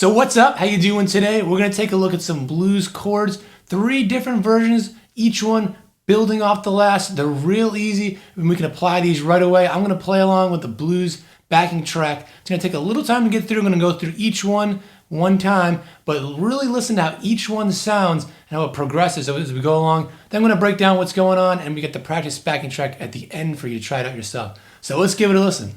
So what's up? How you doing today? We're going to take a look at some blues chords, 3 different versions, each one building off the last. They're real easy and we can apply these right away. I'm going to play along with the blues backing track. It's going to take a little time to get through. I'm going to go through each one time, but really listen to how each one sounds and how it progresses as we go along. Then I'm going to break down what's going on and we get the practice backing track at the end for you to try it out yourself. So let's give it a listen.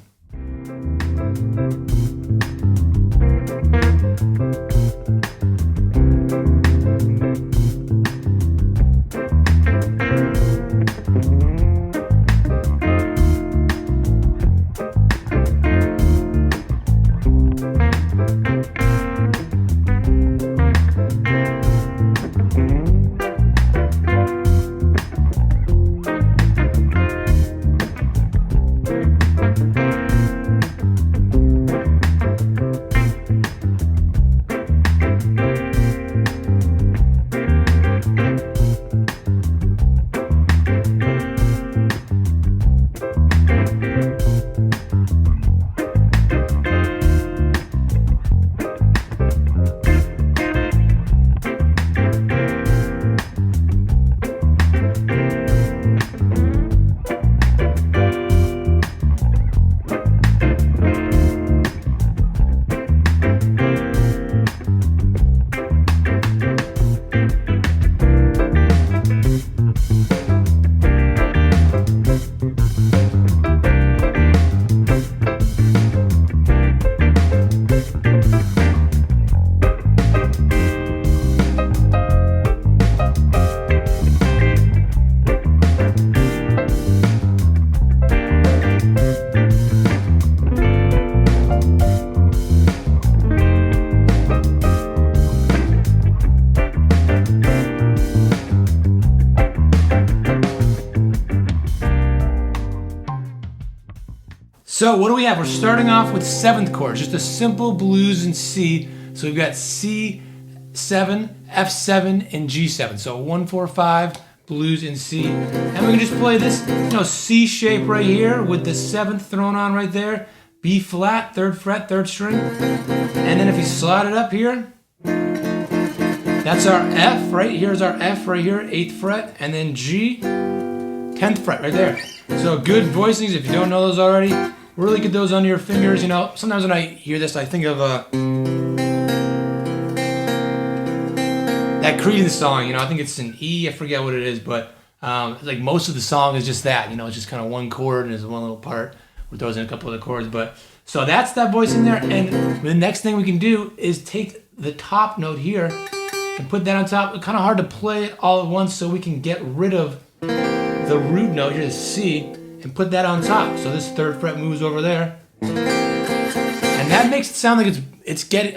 So what do we have? We're starting off with 7th chord, just a simple blues in C. So we've got C7, F7, and G7. So 1, 4, 5 blues in C. And we can just play this, C shape right here with the 7th thrown on right there. B flat, 3rd fret, 3rd string. And then if you slide it up here, that's our F, right? Here's our F right here, 8th fret. And then G, 10th fret right there. So good voicings if you don't know those already. Really get those under your fingers. Sometimes when I hear this, I think of that Creedence song. I think it's an E. I forget what it is, but like most of the song is just that. It's just kind of one chord and there's one little part where it throws in a couple of the chords. But so that's that voice in there. And the next thing we can do is take the top note here and put that on top. It's kind of hard to play it all at once, so we can get rid of the root note here, the C, and put that on top. So this 3rd fret moves over there. And that makes it sound like it's getting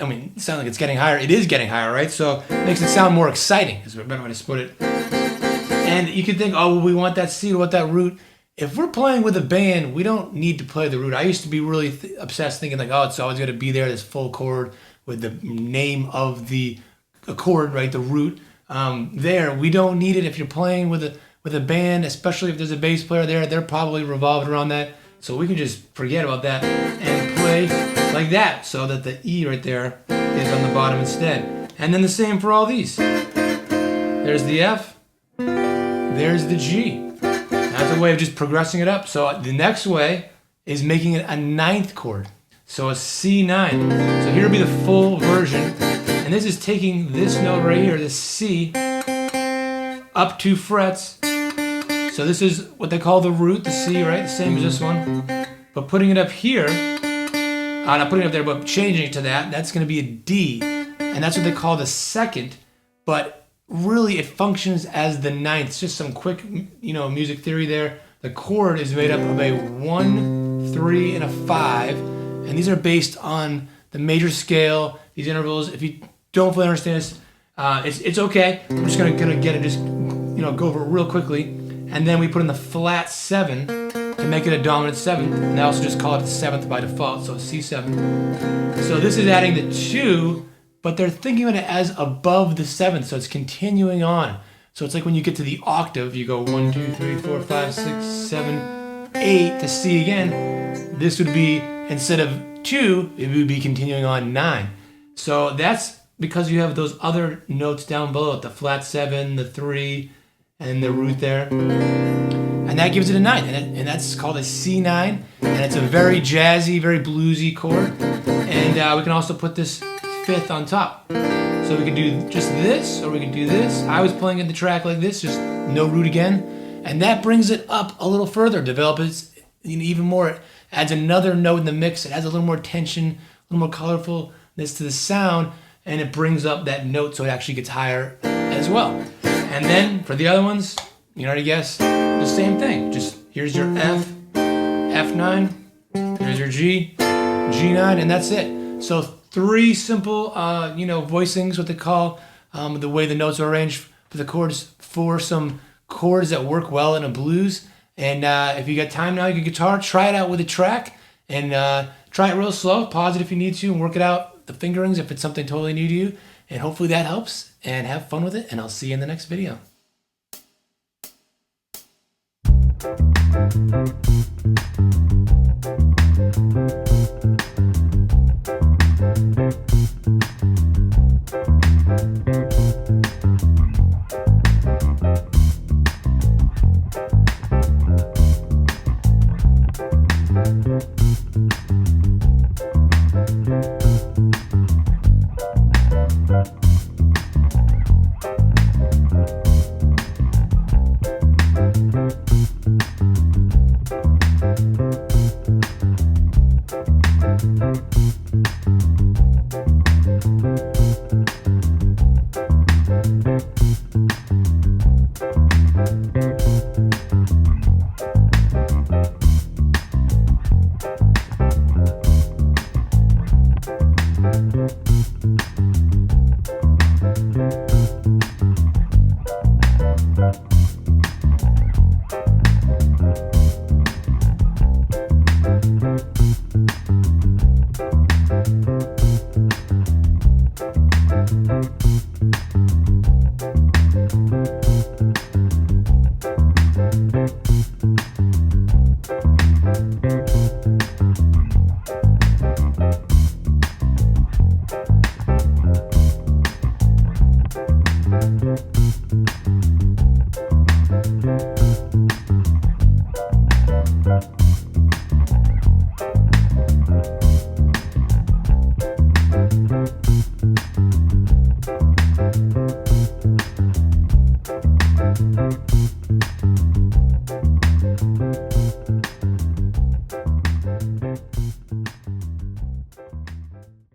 higher. It is getting higher, right? So it makes it sound more exciting, is a better way to put it. And you could think, oh, well, we want that C, we want that root. If we're playing with a band, we don't need to play the root. I used to be really obsessed thinking like, oh, it's always got to be there, this full chord with the name of the chord, right? The root there. We don't need it if you're playing with a band, especially if there's a bass player there. They're probably revolved around that. So we can just forget about that and play like that so that the E right there is on the bottom instead. And then the same for all these. There's the F, there's the G. That's a way of just progressing it up. So the next way is making it a 9th chord. So a C9. So here will be the full version. And this is taking this note right here, the C, up 2 frets. So this is what they call the root, the C, right? The same as this one. But putting it up here, not putting it up there, but changing it to that, that's going to be a D. And that's what they call the 2nd. But really it functions as the 9th. It's just some quick, music theory there. The chord is made up of a 1, 3, and a 5. And these are based on the major scale, these intervals. If you don't fully understand this, it's okay. I'm just going to get it, just go over it real quickly. And then we put in the flat 7 to make it a dominant 7. And they also just call it the 7th by default, so C7. So this is adding the 2, but they're thinking of it as above the 7th, so it's continuing on. So it's like when you get to the octave, you go 1, 2, 3, 4, 5, 6, 7, 8 to C again. This would be, instead of 2, it would be continuing on 9. So that's because you have those other notes down below, the flat 7, the 3, and the root there. And that gives it a 9, and that's called a C9, and it's a very jazzy, very bluesy chord. And we can also put this 5th on top. So we can do just this, or we can do this. I was playing in the track like this, just no root again. And that brings it up a little further, develops it even more. It adds another note in the mix. It adds a little more tension, a little more colorfulness to the sound, and it brings up that note so it actually gets higher as well. And then for the other ones, you already guessed, the same thing. Just here's your F, F9, here's your G, G9, and that's it. So 3 simple, voicings, what they call the way the notes are arranged for the chords, for some chords that work well in a blues. And if you got time now, you can guitar, try it out with a track, and try it real slow, pause it if you need to, and work it out, the fingerings, if it's something totally new to you. And hopefully that helps, and have fun with it, and I'll see you in the next video.